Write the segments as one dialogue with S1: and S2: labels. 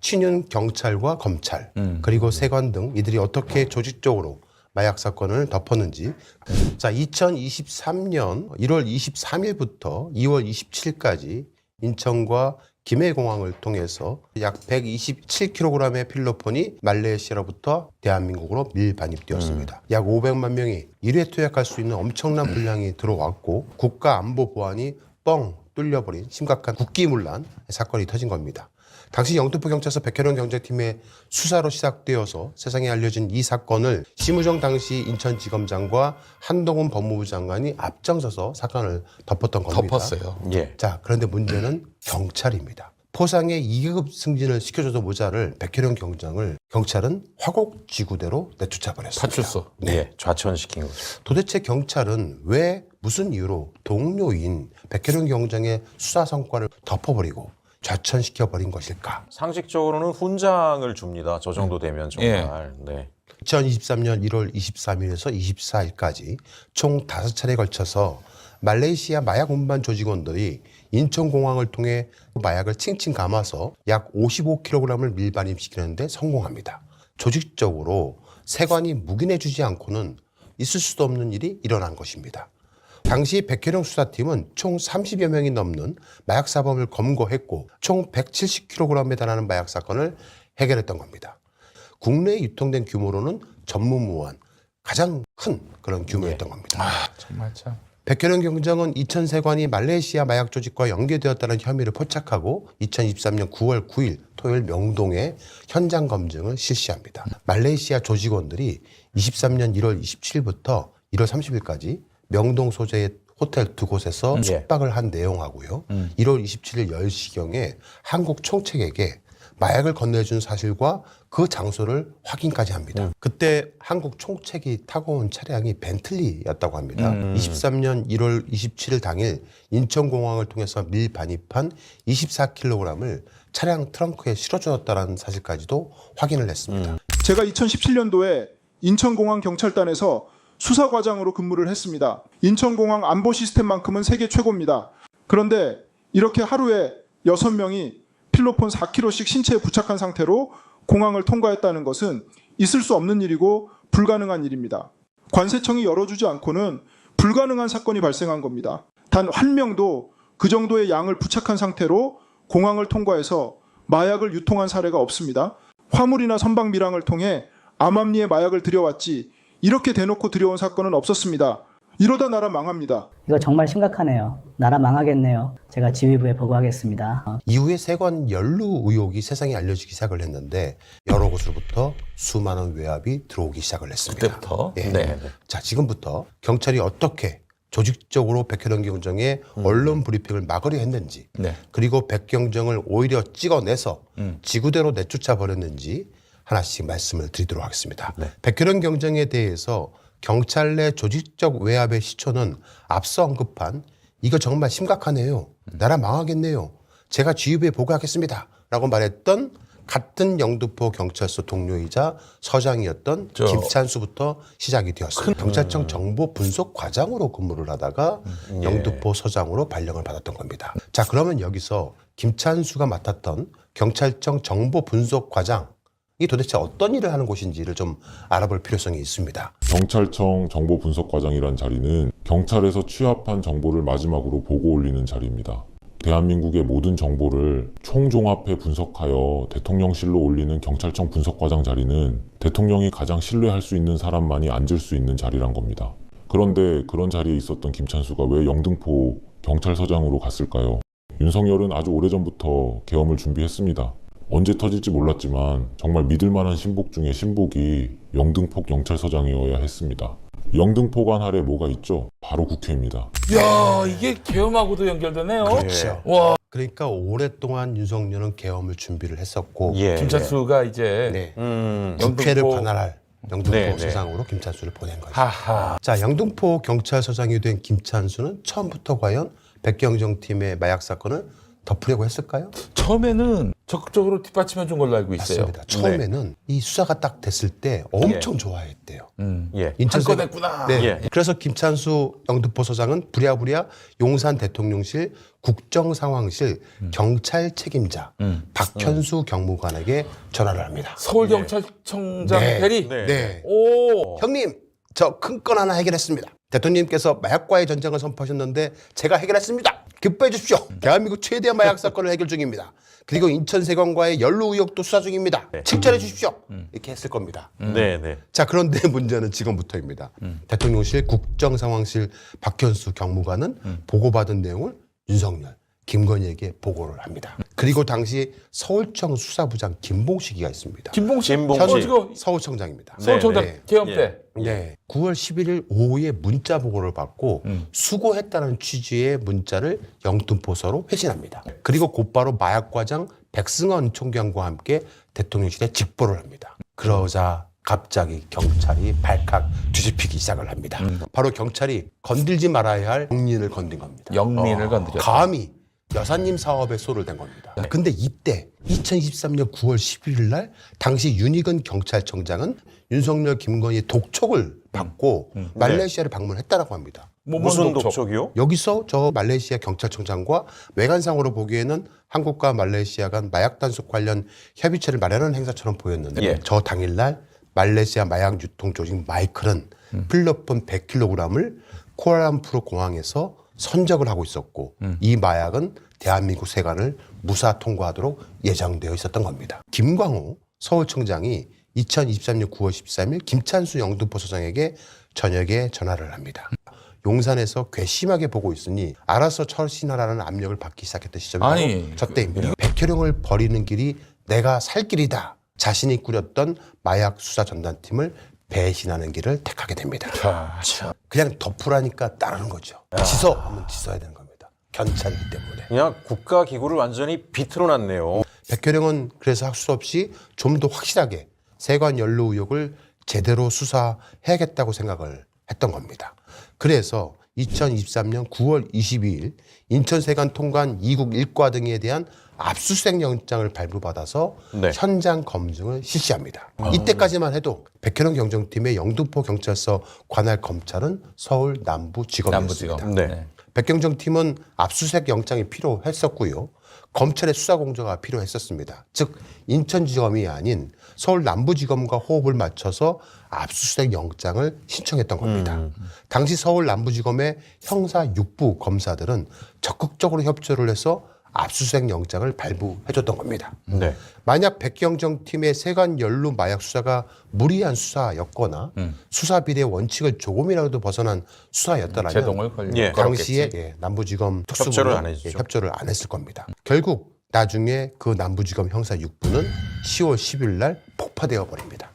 S1: 친윤 경찰과 검찰 그리고 세관 등 이들이 어떻게 조직적으로 마약 사건을 덮었는지. 자, 2023년 1월 23일부터 2월 27일까지 인천과 김해공항을 통해서 약 127kg의 필로폰이 말레이시아로부터 대한민국으로 밀반입되었습니다. 약 500만 명이 일회 투약할 수 있는 엄청난 분량이 들어왔고 국가 안보 보안이 뻥 뚫려버린 심각한 국기문란 사건이 터진 겁니다. 당시 영등포 경찰서 백혜련 경제팀의 수사로 시작되어서 세상에 알려진 이 사건을 심우정 당시 인천지검장과 한동훈 법무부 장관이 앞장서서 사건을 덮었던 겁니다.
S2: 덮었어요.
S3: 예.
S1: 자, 그런데 문제는 경찰입니다. 포상에 2계급 승진을 시켜줘도 모자를 백혜련 경장을 경찰은 화곡지구대로 내쫓아버렸습니다.
S2: 파출소.
S1: 네.
S3: 예. 좌천시킨 거죠.
S1: 도대체 경찰은 왜 무슨 이유로 동료인 백혜련 경장의 수사 성과를 덮어버리고 좌천시켜버린 것일까?
S3: 상식적으로는 훈장을 줍니다. 저 정도 되면 정말. 네.
S1: 2023년 1월 23일에서 24일까지 총 5차례에 걸쳐서 말레이시아 마약 운반 조직원들이 인천공항을 통해 마약을 칭칭 감아서 약 55kg을 밀반입시키는데 성공합니다. 조직적으로 세관이 묵인해주지 않고는 있을 수도 없는 일이 일어난 것입니다. 당시 백혜령 수사팀은 총 30여 명이 넘는 마약 사범을 검거했고 총 170kg에 달하는 마약 사건을 해결했던 겁니다. 국내에 유통된 규모로는 전무후무한 가장 큰 그런 규모였던 겁니다.
S2: 정말 참.
S1: 백혜령 경장은 이천 세관이 말레이시아 마약 조직과 연계되었다는 혐의를 포착하고 2023년 9월 9일 토요일 명동에 현장 검증을 실시합니다. 말레이시아 조직원들이 23년 1월 27일부터 1월 30일까지 명동 소재의 호텔 두 곳에서 숙박을 한 내용하고요. 1월 27일 10시경에 한국 총책에게 마약을 건네준 사실과 그 장소를 확인까지 합니다. 그때 한국 총책이 타고 온 차량이 벤틀리였다고 합니다. 23년 1월 27일 당일 인천공항을 통해서 밀반입한 24kg을 차량 트렁크에 실어주었다는 사실까지도 확인을 했습니다.
S4: 제가 2017년도에 인천공항 경찰단에서 수사과장으로 근무를 했습니다. 인천공항 안보 시스템만큼은 세계 최고입니다. 그런데 이렇게 하루에 6명이 필로폰 4kg씩 신체에 부착한 상태로 공항을 통과했다는 것은 있을 수 없는 일이고 불가능한 일입니다. 관세청이 열어주지 않고는 불가능한 사건이 발생한 겁니다. 단 한 명도 그 정도의 양을 부착한 상태로 공항을 통과해서 마약을 유통한 사례가 없습니다. 화물이나 선박 밀항을 통해 암암리에 마약을 들여왔지 이렇게 대놓고 들여온 사건은 없었습니다. 이러다 나라 망합니다.
S5: 이거 정말 심각하네요. 나라 망하겠네요. 제가 지휘부에 보고하겠습니다.
S1: 이후에 세관 연루 의혹이 세상에 알려지기 시작을 했는데 여러 곳으로부터 수많은 외압이 들어오기 시작을 했습니다.
S3: 그때부터?
S1: 예.
S3: 네.
S1: 자, 지금부터 경찰이 어떻게 조직적으로 백혜령 경정의 언론 브리핑을 막으려 했는지 그리고 백경정을 오히려 찍어내서 지구대로 내쫓아 버렸는지 하나씩 말씀을 드리도록 하겠습니다. 백혜령 경정에 대해서 경찰 내 조직적 외압의 시초는 앞서 언급한 이거 정말 심각하네요. 나라 망하겠네요. 제가 지휘부에 보고하겠습니다. 라고 말했던 같은 영등포 경찰서 동료이자 서장이었던 김찬수부터 시작이 되었습니다. 경찰청 정보 분석 과장으로 근무를 하다가 영등포 서장으로 발령을 받았던 겁니다. 자, 그러면 여기서 김찬수가 맡았던 경찰청 정보 분석 과장 이 도대체 어떤 일을 하는 곳인지를 좀 알아볼 필요성이 있습니다.
S6: 경찰청 정보분석과장이란 자리는 경찰에서 취합한 정보를 마지막으로 보고 올리는 자리입니다. 대한민국의 모든 정보를 총종합해 분석하여 대통령실로 올리는 경찰청 분석과장 자리는 대통령이 가장 신뢰할 수 있는 사람만이 앉을 수 있는 자리란 겁니다. 그런데 그런 자리에 있었던 김찬수가 왜 영등포 경찰서장으로 갔을까요? 윤석열은 아주 오래전부터 계엄을 준비했습니다. 언제 터질지 몰랐지만 정말 믿을 만한 신복 중에 신복이 영등포 경찰서장이어야 했습니다. 영등포관 아래 뭐가 있죠? 바로 국회입니다.
S2: 야, 이게 계엄하고도 연결되네요.
S1: 그렇죠.
S2: 와,
S1: 그러니까 오랫동안 윤석열은 계엄을 준비를 했었고
S2: 김찬수가 이제
S1: 국회를
S2: 영등포
S1: 관할할 영등포 서장으로 김찬수를 보낸 거죠.
S2: 하하.
S1: 자, 영등포 경찰서장이 된 김찬수는 처음부터 과연 백경정 팀의 마약 사건을 덮으려고 했을까요?
S2: 처음에는 적극적으로 뒷받침해 준 걸로 알고 있어요.
S1: 맞습니다. 처음에는 이 수사가 딱 됐을 때 엄청 좋아했대요.
S3: 예.
S2: 한건 했구나.
S1: 네.
S3: 예.
S1: 그래서 김찬수 영등포서장은 부랴부랴 용산 대통령실 국정상황실 경찰 책임자 박현수 경무관에게 전화를 합니다.
S2: 서울경찰청장
S1: 네.
S2: 대리.
S1: 네.
S2: 오.
S1: 형님, 저 큰 건 하나 해결했습니다. 대통령님께서 마약과의 전쟁을 선포하셨는데 제가 해결했습니다. 기뻐해 주십시오. 대한민국 최대 마약 사건을 해결 중입니다. 그리고 인천세관과의 연루 의혹도 수사 중입니다. 칭찬해 주십시오. 이렇게 했을 겁니다.
S3: 네, 네.
S1: 자, 그런데 문제는 지금부터입니다. 대통령실 국정상황실 박현수 경무관은 보고받은 내용을 윤석열, 김건희에게 보고를 합니다. 그리고 당시 서울청 수사부장 김봉식이가 있습니다.
S2: 김봉식.
S3: 김봉식.
S2: 지금
S1: 서울청장입니다.
S2: 서울청장
S1: 네.
S2: 개엄 때.
S1: 네. 9월 11일 오후에 문자 보고를 받고 수고했다는 취지의 문자를 영등포서로 회신합니다. 그리고 곧바로 마약과장 백승원 총장과 함께 대통령실에 직보를 합니다. 그러자 갑자기 경찰이 발칵 뒤집히기 시작을 합니다. 바로 경찰이 건들지 말아야 할 영린을 건든 겁니다.
S2: 영린을 건드렸다.
S1: 감히 여사님 사업에 손을 댄 겁니다. 근데 이때 2023년 9월 11일 날 당시 윤희근 경찰청장은 윤석열, 김건희의 독촉을 받고 말레이시아를 방문했다라고 합니다.
S3: 무슨 독촉이요?
S1: 여기서 저 말레이시아 경찰청장과 외관상으로 보기에는 한국과 말레이시아 간 마약 단속 관련 협의체를 마련하는 행사처럼 보였는데
S3: 예.
S1: 저 당일날 말레이시아 마약 유통 조직 마이클은 필로폰 100kg을 쿠알라룸푸르 공항에서 선적을 하고 있었고 이 마약은 대한민국 세관을 무사 통과하도록 예정되어 있었던 겁니다. 김광호 서울청장이 2023년 9월 13일 김찬수 영등포서장에게 저녁에 전화를 합니다. 용산에서 괘씸하게 보고 있으니 알아서 처신하라는 압력을 받기 시작했던 시점이
S2: 아니,
S1: 저 때입니다. 백혈용을 버리는 길이 내가 살 길이다. 자신이 꾸렸던 마약 수사 전단팀을 배신하는 길을 택하게 됩니다. 그냥 덮으라니까 따르는 거죠. 지서 하면 지서야 되는 겁니다. 견찰이기 때문에.
S3: 그냥 국가기구를 완전히 비틀어 놨네요.
S1: 백혈영은 그래서 학수 없이 좀 더 확실하게 세관 연루 의혹을 제대로 수사해야겠다고 생각을 했던 겁니다. 그래서 2023년 9월 22일 인천세관 통관 2국 1과 등에 대한 압수수색 영장을 발부받아서
S3: 네.
S1: 현장 검증을 실시합니다. 이때까지만 해도 백혈영 경정팀의 영등포 경찰서 관할 검찰은 서울 남부지검이었습니다.
S2: 남부지검.
S3: 네.
S1: 백경정팀은 압수수색 영장이 필요했었고요. 검찰의 수사 공조가 필요했었습니다. 즉 인천지검이 아닌 서울 남부지검과 호흡을 맞춰서 압수수색 영장을 신청했던 겁니다. 당시 서울 남부지검의 형사 6부 검사들은 적극적으로 협조를 해서 압수수색 영장을 발부해줬던 겁니다.
S3: 네.
S1: 만약 백경정 팀의 세관 연루 마약 수사가 무리한 수사였거나 수사 비례 원칙을 조금이라도 벗어난 수사였더라면
S2: 제동을
S3: 예.
S1: 당시에 남부지검
S3: 협조를 안
S1: 특수부는
S3: 해주죠.
S1: 협조를 안 했을 겁니다. 결국 나중에 그 남부지검 형사 6부는 10월 10일 날 폭파되어 버립니다.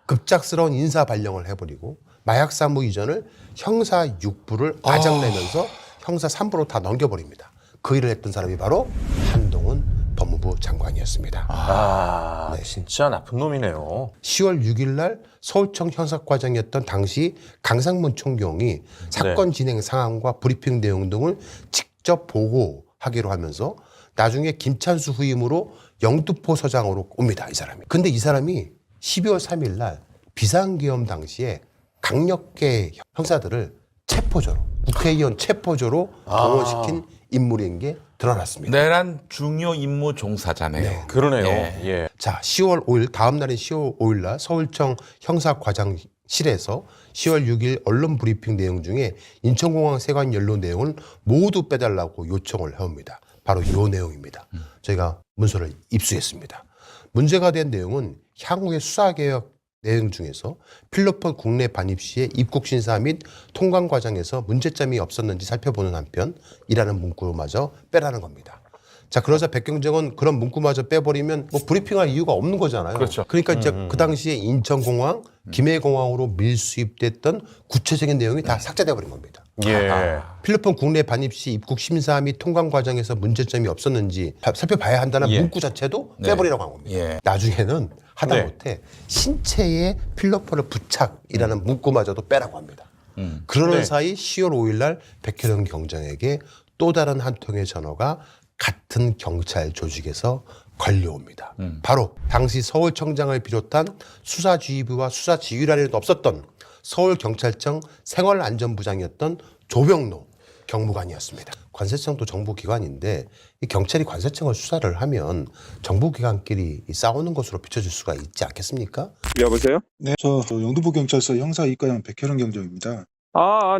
S1: 급작스러운 인사 발령을 해버리고 마약 사무 이전을 형사 6부를 아작내면서 형사 3부로 다 넘겨버립니다. 그 일을 했던 사람이 바로 한동훈 법무부 장관이었습니다.
S3: 네. 진짜 나쁜 놈이네요.
S1: 10월 6일 날 서울청 형사과장이었던 당시 강상문 총경이 사건 진행 상황과 브리핑 내용 등을 직접 보고하기로 하면서 나중에 김찬수 후임으로 영등포 서장으로 옵니다. 이 사람이. 근데 이 사람이 12월 3일 날 비상계엄 당시에 강력계 형사들을 체포조로 국회의원 체포조로 동원시킨 인물인 게 드러났습니다.
S2: 내란 중요 임무 종사자네요.
S3: 그러네요.
S2: 예.
S3: 예.
S1: 자, 10월 5일 다음 날인 10월 5일 날 서울청 형사과장실에서 10월 6일 언론 브리핑 내용 중에 인천공항 세관 연루 내용을 모두 빼달라고 요청을 해옵니다. 바로 이 내용입니다. 저희가 문서를 입수했습니다. 문제가 된 내용은 향후의 수사개혁 내용 중에서 필로폰 국내 반입 시에 입국 심사 및 통관 과정에서 문제점이 없었는지 살펴보는 한편 이라는 문구마저 빼라는 겁니다. 자, 그러자 백경정은 그런 문구마저 빼버리면 뭐 브리핑할 이유가 없는 거잖아요.
S2: 그렇죠.
S1: 그러니까 이제 그 당시에 인천공항, 김해공항으로 밀수입됐던 구체적인 내용이 다 삭제돼 버린 겁니다.
S3: 예.
S1: 필로폰 국내 반입 시 입국 심사 및 통관 과정에서 문제점이 없었는지 살펴봐야 한다는
S3: 예.
S1: 문구 자체도 빼버리라고 한 겁니다.
S2: 예.
S1: 나중에는 하다못해
S3: 네.
S1: 신체에 필로폰을 부착이라는 문구마저도 빼라고 합니다. 그러는
S3: 네.
S1: 사이 10월 5일 날 백혈영 경장에게 또 다른 한 통의 전화가 같은 경찰 조직에서 걸려옵니다. 바로 당시 서울청장을 비롯한 수사지휘부와 수사지휘라인에도 없었던 서울경찰청 생활안전부장이었던 조병로 경무관이었습니다. 관세청도 정부기관인데 이 경찰이 관세청을 수사를 하면 정부기관끼리 싸우는 것으로 비춰질 수가 있지 않겠습니까?
S7: 여보세요?
S8: 네, 저 영등포 경찰서 형사 이과장 백현웅 경장입니다.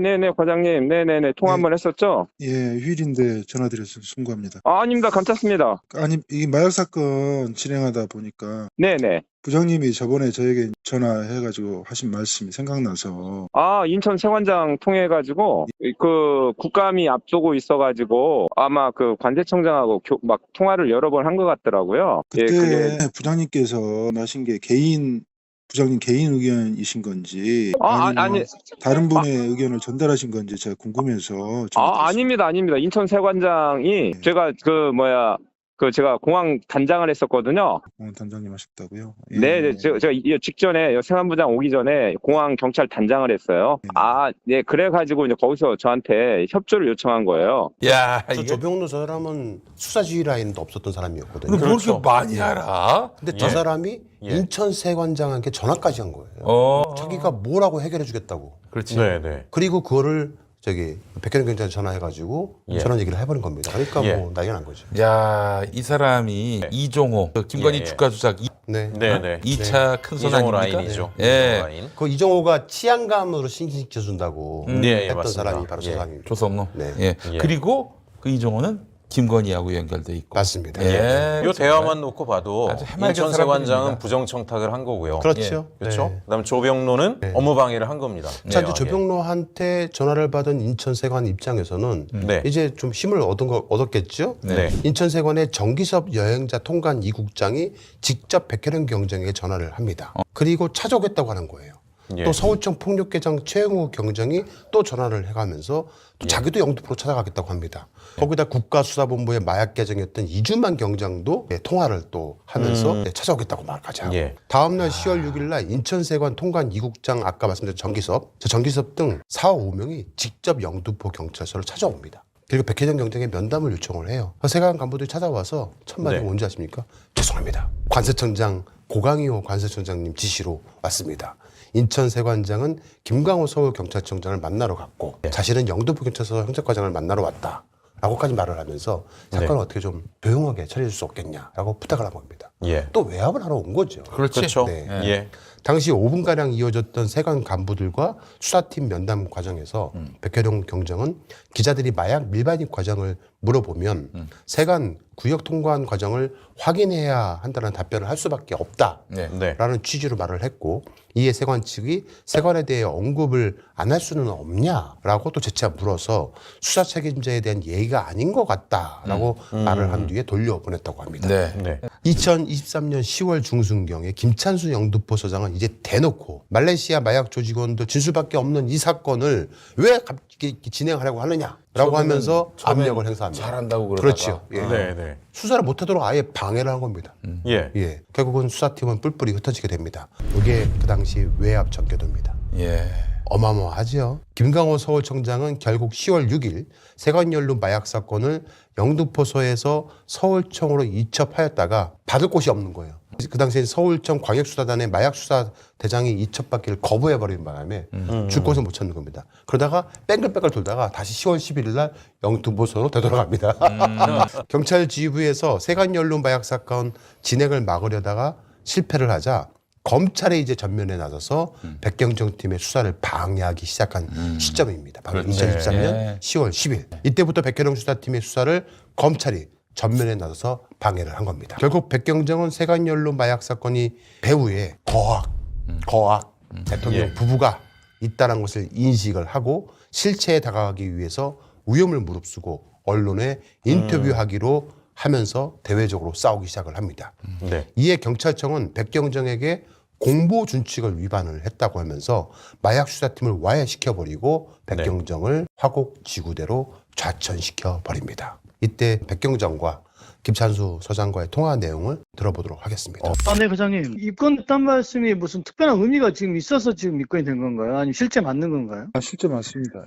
S7: 네네, 과장님. 네네네. 통화 한번 했었죠?
S8: 예, 휴일인데 전화드려서 송구합니다.
S7: 아닙니다. 괜찮습니다.
S8: 아니, 이 마약 사건 진행하다 보니까
S7: 네네.
S8: 부장님이 저번에 저에게 전화해가지고 하신 말씀이 생각나서
S7: 인천 세관장 통해가지고, 그, 국감이 앞두고 있어가지고, 아마 그 관세청장하고 막 통화를 여러 번 한 것 같더라고요.
S8: 그때 부장님께서 하신 게 부장님 개인 의견이신 건지 아니면 다른 분의 의견을 전달하신 건지 제가 궁금해서
S7: 아닙니다. 인천 세관장이 제가 제가 공항 단장을 했었거든요.
S8: 단장님 하셨다고요?
S7: 네, 제가 이 직전에 세관부장 오기 전에 공항 경찰 단장을 했어요. 네, 그래가지고 이제 거기서 저한테 협조를 요청한 거예요.
S2: 야,
S1: 저
S2: 이게
S1: 조병로 저 사람은 수사지휘 라인도 없었던 사람이었거든요.
S2: 뭘 이렇게 많이 알아?
S1: 근데 저 사람이 인천세관장한테 전화까지 한 거예요. 자기가 뭐라고 해결해 주겠다고.
S2: 그렇지.
S3: 네네.
S1: 그리고 그거를 백현웅 경찰에 전화해가지고 저런 얘기를 해버린 겁니다. 그러니까 뭐 난리가 난 거죠.
S2: 야, 이 사람이 이종호, 김건희 주가 조작
S3: 네네.
S2: 2차 큰손
S3: 이정호
S2: 아닙니까?
S3: 라인이죠.
S2: 예.
S3: 이정호 라인.
S1: 그 이정호가 치안감으로 신신시켜준다고
S3: 예,
S1: 했던
S3: 맞습니다.
S1: 사람이 바로 저 사람입니다.
S2: 조성로.
S1: 네.
S2: 예.
S3: 예.
S2: 그리고 그 이종호는 김건희하고 연결돼 있고.
S1: 맞습니다.
S2: 예.
S3: 이 대화만 놓고 봐도
S2: 아주 해맑은
S3: 인천
S2: 사람들입니다.
S3: 세관장은 부정청탁을 한 거고요.
S1: 그렇죠.
S3: 그렇죠.
S1: 네.
S3: 그다음 조병로는 업무 방해를 한 겁니다.
S1: 자, 이제 조병로한테 전화를 받은 인천세관 입장에서는
S3: 네.
S1: 이제 좀 힘을 얻었겠죠.
S3: 네.
S1: 인천세관의 정기섭 여행자 통관 2국장이 직접 백혜련 경장에게 전화를 합니다. 그리고 찾아오겠다고 하는 거예요.
S3: 예.
S1: 또 서울청 폭력계장 최영우 경장이 또 전화를 해가면서 또 자기도 영등포로 찾아가겠다고 합니다. 거기다 국가수사본부의 마약 계정이었던 이주만 경장도 통화를 또 하면서 찾아오겠다고 말까지 하고 다음날 10월 6일 날 인천세관 통관 2국장 아까 말씀드린 정기섭 등 4, 5명이 직접 영등포 경찰서를 찾아옵니다. 그리고 백혜정 경장의 면담을 요청을 해요. 세관 간부들이 찾아와서 첫 마디가 뭔지 아십니까? 죄송합니다. 관세청장 고강희호 관세청장님 지시로 왔습니다. 인천세관장은 김강호 서울경찰청장을 만나러 갔고 자신은 영등포 경찰서 형사과장을 만나러 왔다 라고까지 말을 하면서 사건을 어떻게 좀 조용하게 처리해 줄 수 없겠냐라고 부탁을 한 겁니다. 또 외압을 하러 온 거죠.
S3: 그렇죠.
S1: 네.
S3: 예.
S1: 당시 5분가량 이어졌던 세관 간부들과 수사팀 면담 과정에서 백혜룡 경장은 기자들이 마약 밀반입 과정을 물어보면 세관 구역 통관 과정을 확인해야 한다는 답변을 할 수밖에 없다라는 취지로 말을 했고 이에 세관 측이 세관에 대해 언급을 안 할 수는 없냐라고 또 재차 물어서 수사 책임자에 대한 예의가 아닌 것 같다라고 말을 한 뒤에 돌려보냈다고 합니다. 2023년 10월 중순경에 김찬수 영등포서장은 이제 대놓고 말레이시아 마약 조직원들 진술밖에 없는 이 사건을 왜 갑자기 진행하려고 하느냐라고 하면서 압력을 행사합니다.
S2: 잘한다고 그러다가.
S1: 그렇죠. 예.
S3: 네.
S1: 수사를 못하도록 아예 방해를 한 겁니다.
S3: 예.
S1: 결국은 수사팀은 뿔뿔이 흩어지게 됩니다. 이게 그 당시 외압 전개도입니다. 어마어마하죠. 김강호 서울청장은 결국 10월 6일 세관연루 마약 사건을 영등포서에서 서울청으로 이첩하였다가 받을 곳이 없는 거예요. 그 당시에 서울청 광역수사단의 마약수사대장이 이첩받기를 거부해버린 바람에 줄 곳을 못 찾는 겁니다. 그러다가 뺑글뺑글 돌다가 다시 10월 11일 날 영등포서로 되돌아갑니다. 경찰 지휘부에서 세관연루 마약 사건 진행을 막으려다가 실패를 하자 검찰이 이제 전면에 나서서 백경정 팀의 수사를 방해하기 시작한 시점입니다. 바로 2023년 10월 10일. 이때부터 백혜령 수사팀의 수사를 검찰이 전면에 나서서 방해를 한 겁니다. 결국 백경정은 세관연루 마약 사건이 배후에 거악 대통령 부부가 있다는 것을 인식을 하고 실체에 다가가기 위해서 위험을 무릅쓰고 언론에 인터뷰하기로 하면서 대외적으로 싸우기 시작을 합니다. 이에 경찰청은 백경정에게 공보 준칙을 위반을 했다고 하면서 마약 수사팀을 와해시켜버리고 백경정을 화곡 지구대로 좌천시켜 버립니다. 이때 백경정과 김찬수 서장과의 통화 내용을 들어보도록 하겠습니다.
S9: 네, 과장님. 입건했단 말씀이 무슨 특별한 의미가 지금 있어서 지금 입건이 된 건가요? 아니면 실제 맞는 건가요?
S8: 실제 맞습니다.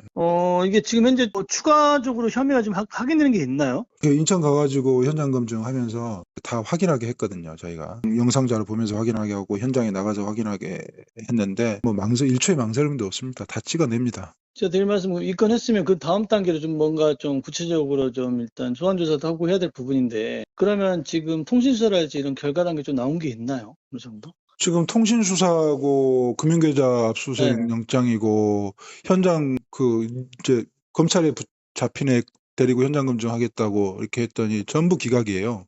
S9: 이게 지금 현재 뭐 추가적으로 혐의가 좀 확인되는 게 있나요?
S8: 그 인천 가가지고 현장 검증하면서 다 확인하게 했거든요. 저희가 영상자료 보면서 확인하게 하고 현장에 나가서 확인하게 했는데 뭐 일초의 망설임도 없습니다. 다 찍어냅니다.
S9: 제가 드릴 말씀 입건했으면 그 다음 단계로 좀 뭔가 좀 구체적으로 좀 일단 소환 조사도 하고 해야 될 부분인데 그러면 지금 통신 수사랄지 이런 결과 단계 좀 나온 게 있나요? 어느 정도?
S8: 지금 통신 수사하고 금융계좌 압수수색
S9: 네.
S8: 영장이고 현장 이제 검찰에 잡힌 애 데리고 현장 검증하겠다고 이렇게 했더니 전부 기각이에요.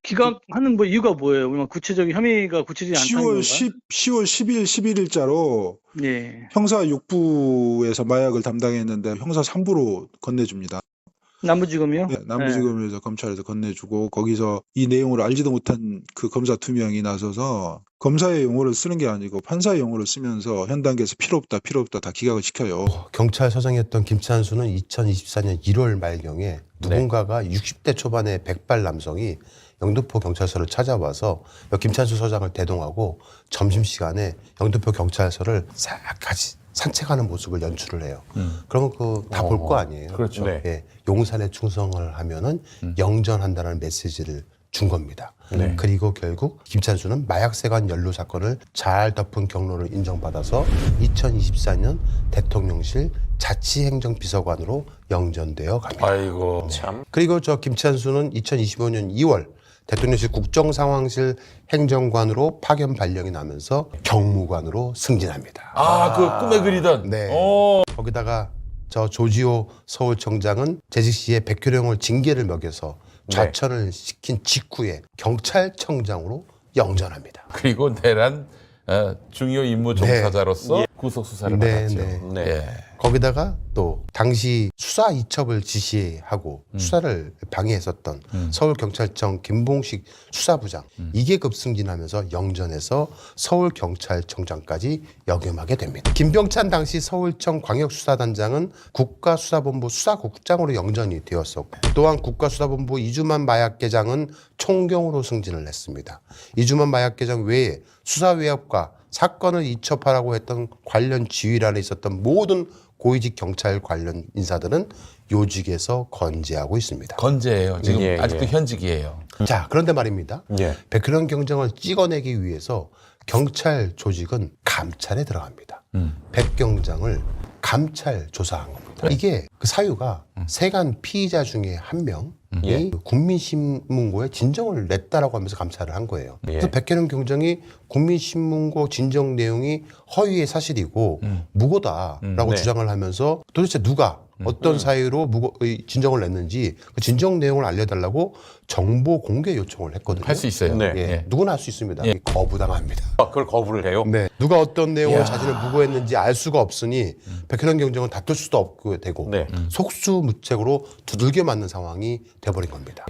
S9: 기각하는 뭐 이유가 뭐예요? 그냥 구체적인 혐의가 구체적이지 않다는 건가요?
S8: 10월 10일, 11일자로
S9: 예.
S8: 형사 6부에서 마약을 담당했는데 형사 3부로 건네줍니다.
S9: 남부지검이요?
S8: 네, 남부지검에서 검찰에서 건네주고 거기서 이 내용을 알지도 못한 그 검사 2명이 나서서 검사의 용어를 쓰는 게 아니고 판사의 용어를 쓰면서 현 단계에서 필요 없다 다 기각을 시켜요.
S1: 경찰서장이었던 김찬수는 2024년 1월 말경에 누군가가 60대 초반의 백발 남성이 영등포 경찰서를 찾아와서 김찬수 서장을 대동하고 점심시간에 영등포 경찰서를 싹 같이 산책하는 모습을 연출을 해요. 그러면 다 볼 거 아니에요.
S2: 그렇죠.
S3: 네.
S1: 예, 용산에 충성을 하면은 영전한다는 메시지를 준 겁니다. 그리고 결국 김찬수는 마약세관 연루 사건을 잘 덮은 경로를 인정받아서 2024년 대통령실 자치행정비서관으로 영전되어 갑니다.
S2: 아이고.
S3: 참.
S1: 그리고 저 김찬수는 2025년 2월 대통령실 국정상황실 행정관으로 파견 발령이 나면서 경무관으로 승진합니다.
S2: 그 꿈에 그리던.
S1: 네.
S2: 오.
S1: 거기다가 저 조지호 서울청장은 재직 시에 백효령을 징계를 먹여서 좌천을 시킨 직후에 경찰청장으로 영전합니다.
S2: 그리고 내란 중요 임무 종사자로서 구속 수사를 받았죠.
S3: 네.
S2: 예.
S1: 거기다가 또 당시 수사 이첩을 지시하고 수사를 방해했었던 서울경찰청 김봉식 수사부장 2계급 승진하면서 영전에서 서울경찰청장까지 역임하게 됩니다. 김병찬 당시 서울청 광역수사단장은 국가수사본부 수사국장으로 영전이 되었었고 또한 국가수사본부 이주만 마약계장은 총경으로 승진을 했습니다. 이주만 마약계장 외에 수사외압과 사건을 이첩하라고 했던 관련 지휘란에 있었던 모든 고위직 경찰 관련 인사들은 요직에서 건재하고 있습니다.
S2: 건재예요. 지금
S3: 예,
S2: 아직도
S3: 예.
S2: 현직이에요.
S1: 자, 그런데 말입니다.
S3: 예.
S1: 백혈연 경정을 찍어내기 위해서 경찰 조직은 감찰에 들어갑니다. 백경장을 감찰 조사한 겁니다. 이게 그 사유가 세간 피의자 중에 한 명이
S3: 예.
S1: 국민신문고에 진정을 냈다라고 하면서 감찰을 한 거예요.
S3: 예.
S1: 그래서 백혜련 경정이 국민신문고 진정 내용이 허위의 사실이고 무고다라고
S3: 네.
S1: 주장을 하면서 도대체 누가 어떤 사유로 진정을 냈는지 그 진정 내용을 알려달라고 정보 공개 요청을 했거든요.
S2: 할 수 있어요.
S3: 네.
S1: 예,
S2: 예.
S1: 누구나 할 수 있습니다.
S2: 예.
S1: 거부당합니다.
S3: 그걸 거부를 해요?
S1: 네. 누가 어떤 내용을
S2: 이야.
S1: 자신을 무고했는지 알 수가 없으니 백혈연 경정은 다툴 수도 없고 되고
S3: 네.
S1: 속수무책으로 두들겨 맞는 상황이 돼버린 겁니다.